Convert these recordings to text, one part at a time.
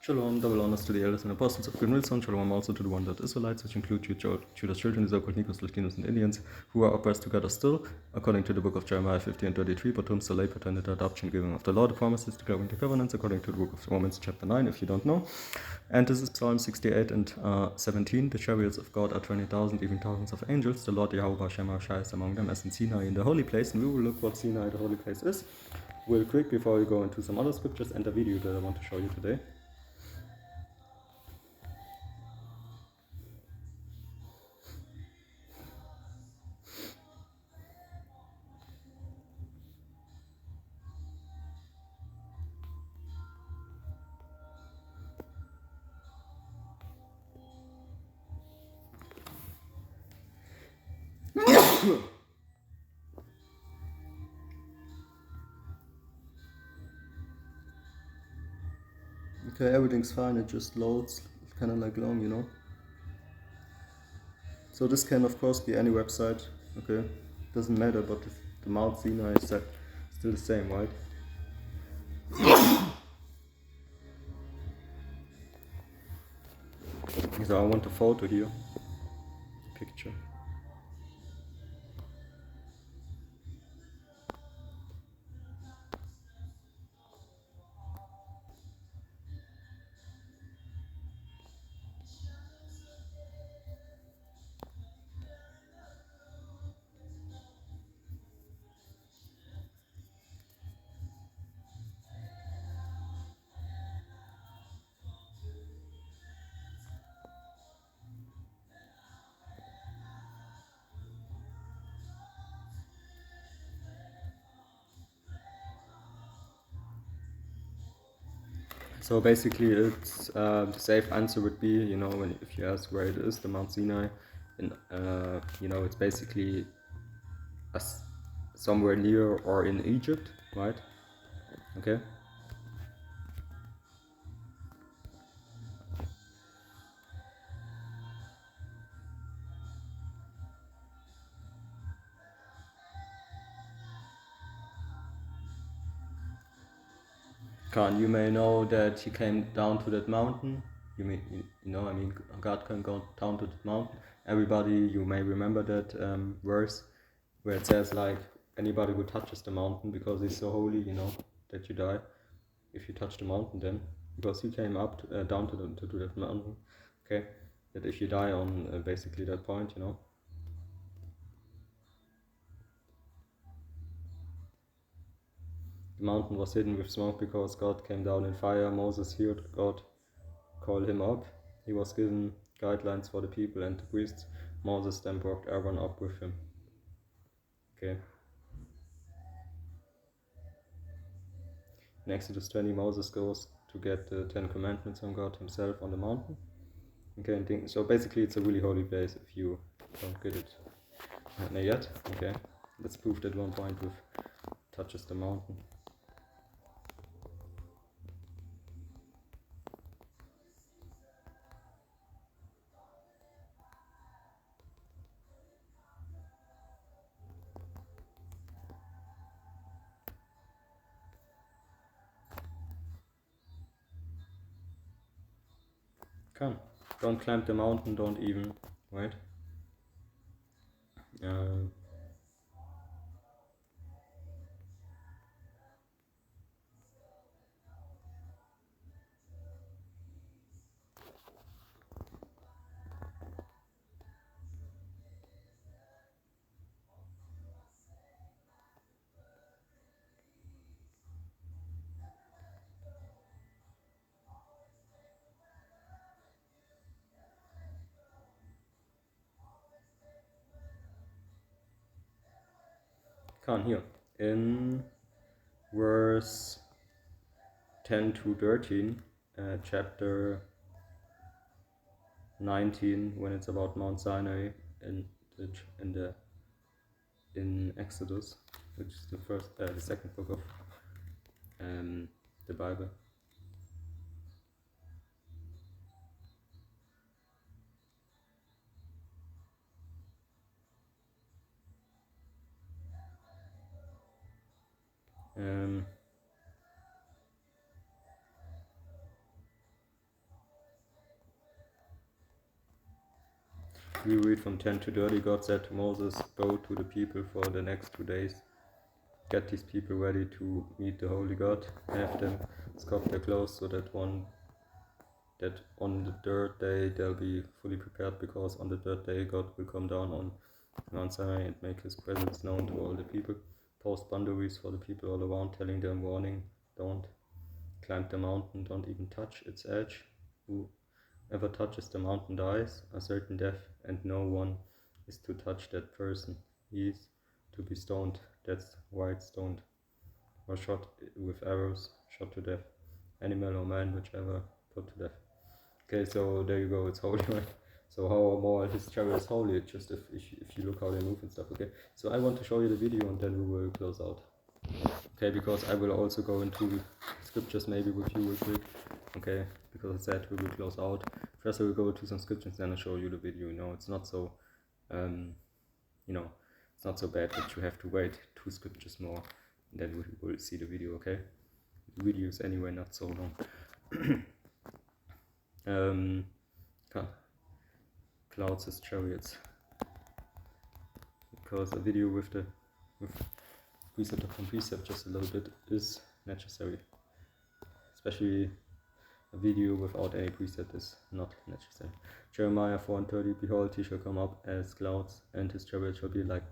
Shalom, double honors to the elders and apostles of Good Wilson. Shalom also to the one that Israelites, which include Judah's children, the Nicos, Latinos, and Indians, who are oppressed together still, according to the book of Jeremiah 50 and 33, but whom still lay paternal adoption, giving of the law, the promises, declaring the covenants, according to the book of Romans chapter 9, if you don't know. And this is Psalm 68 and 17. The chariots of God are 20,000, even thousands of angels. The Lord Yahweh Hashem Shai is among them, as in Sinai in the holy place. And we will look what Sinai, the holy place, is real quick before we go into some other scriptures and a video that I want to show you today. Okay, everything's fine, it just loads, kind of like long, you know. So this can of course be any website, okay, doesn't matter, but the Mount Sinai is still the same, right? So I want a photo here, picture. So basically, it's the safe answer would be, you know, if you ask where it is, the Mount Sinai, and you know, it's basically somewhere near or in Egypt, right? Okay. Khan, you may know that he came down to that mountain. You know, I mean, God can go down to that mountain. Everybody, you may remember that verse where it says like, anybody who touches the mountain because he's so holy, you know, that you die if you touch the mountain then, because he came up down to that mountain, okay, that if you die on basically that point, you know. The mountain was hidden with smoke because God came down in fire. Moses heard God call him up. He was given guidelines for the people and the priests. Moses then brought Aaron up with him. Okay. In Exodus 20, Moses goes to get the 10 Commandments from God himself on the mountain. Okay, and so basically it's a really holy place if you don't get it yet. Okay, let's prove that one point with touches the mountain. Come, don't climb the mountain, don't even, right? Come here, in verse 10 to 13, chapter 19, when it's about Mount Sinai in Exodus, which is the second book of the Bible. We read from 10 to 30. God said to Moses, go to the people for the next 2 days. Get these people ready to meet the holy God. Have them scrub their clothes so that on the third day they'll be fully prepared, because on the third day God will come down on Mount Sinai and make his presence known to all the people. Post boundaries for the people all around, telling them, warning, don't climb the mountain, don't even touch its edge. Whoever touches the mountain dies a certain death, and no one is to touch that person. He is to be stoned. That's right, stoned, or shot with arrows, shot to death. Animal or man, whichever, put to death. Okay, so there you go, it's holy, right? So how more his chariot is holy, just if you look how they move and stuff, okay? So I want to show you the video and then we will close out. Okay, because I will also go into scriptures maybe with you real quick, okay? Because I said we will close out. First I will go to some scriptures, then I'll show you the video, it's not so, it's not so bad that you have to wait 2 scriptures more, and then we will see the video, okay? The video is anyway not so long. Clouds as chariots, because a video with precept upon precept just a little bit is necessary, especially a video without any precept is not necessary. Jeremiah 4:30, behold, he shall come up as clouds, and his chariot shall be like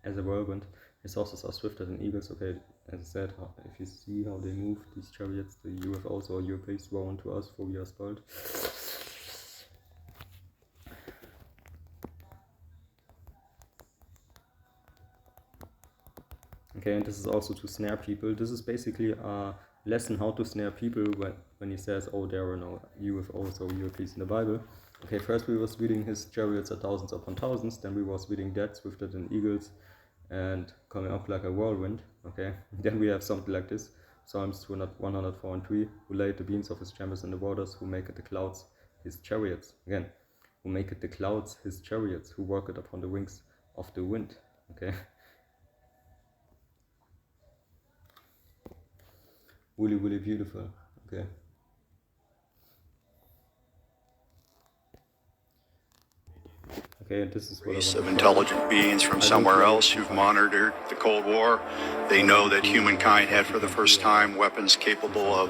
as a whirlwind. His horses are swifter than eagles. Okay, as I said, if you see how they move, these chariots, the UFOs or UAPs row onto us, for we are spoiled. Okay, and this is also to snare people. This is basically a lesson how to snare people when he says, oh, there are no UFOs or UAPs in the Bible. Okay, first we was reading his chariots are thousands upon thousands, then we was reading that swifter than eagles and coming up like a whirlwind. Okay, then we have something like this, Psalms 104:3, who laid the beams of his chambers in the waters, who maketh the clouds his chariots. Again, who maketh the clouds his chariots, who worketh upon the wings of the wind. Okay. Really, really beautiful. Okay. Okay, and this is what Race of intelligent beings from somewhere else who've monitored the Cold War. They know that humankind had for the first time weapons capable of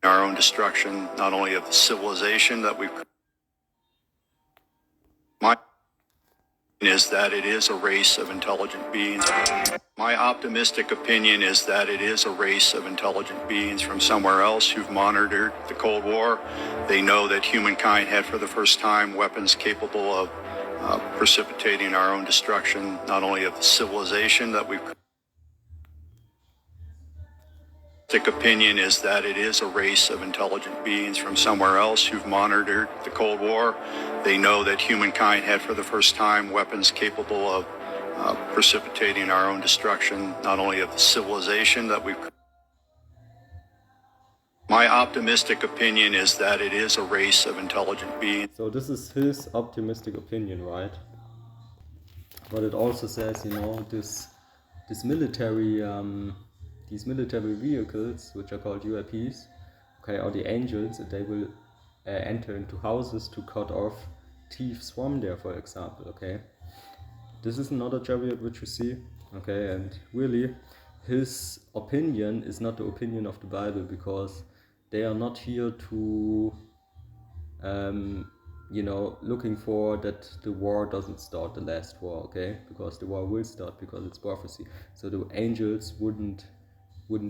our own destruction, not only of the civilization that we've. My is that it is a race of intelligent beings. My optimistic opinion is that it is a race of intelligent beings from somewhere else who've monitored the Cold War. They know that humankind had for the first time weapons capable of precipitating our own destruction, not only of the civilization that we've. Opinion is that it is a race of intelligent beings from somewhere else who've monitored the Cold War. They know that humankind had for the first time weapons capable of precipitating our own destruction, not only of the civilization that we've. My optimistic opinion is that it is a race of intelligent beings. So this is his optimistic opinion, right? But it also says, this military, these military vehicles, which are called UAPs, okay, are the angels, and they will enter into houses to cut off thieves from there, for example, okay? This is another chariot which you see, okay, and really, his opinion is not the opinion of the Bible, because they are not here to, looking for that the war doesn't start, the last war, okay? Because the war will start, because it's prophecy. So the angels wouldn't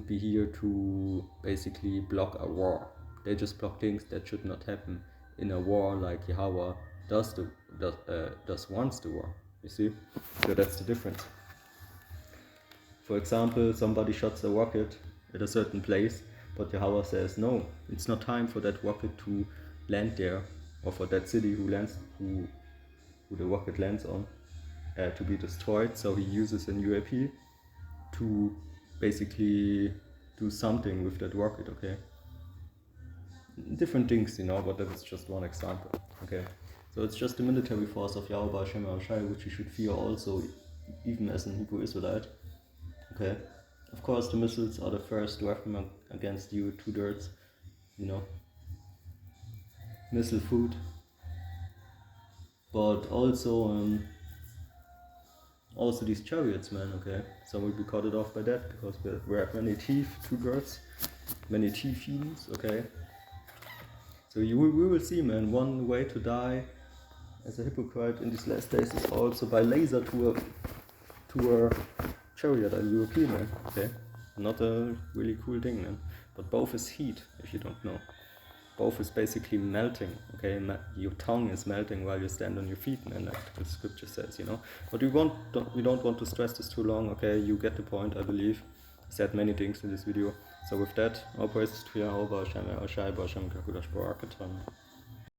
be here to basically block a war. They just block things that should not happen in a war, like Yahweh does wants the war. You see? So that's the difference. For example, somebody shots a rocket at a certain place, but Yahweh says, no, it's not time for that rocket to land there, or for that city who the rocket lands on to be destroyed. So he uses an UAP to basically do something with that rocket, okay? Different things, but that is just one example, okay? So it's just the military force of Yahweh Hashem Shai, which you should fear also, even as an Hebrew Israelite, okay? Of course, the missiles are the first weapon against you, 2 dirts, missile food. but also these chariots, man, okay? So we'll be cut it off by that because we have many teeth, 2 birds, many teeth feelings, okay? So we will see, man, one way to die as a hypocrite in these last days is also by laser to a chariot, a UAP, man, okay? Not a really cool thing, man. But both is heat, if you don't know. Both is basically melting, okay? Your tongue is melting while you stand on your feet, man, like the scripture says, you know? But we don't want to stress this too long, okay? You get the point, I believe. I said many things in this video. So with that, all praise to Yahweh, Hashem, Hashem, Hashem, Kakudash, Barak,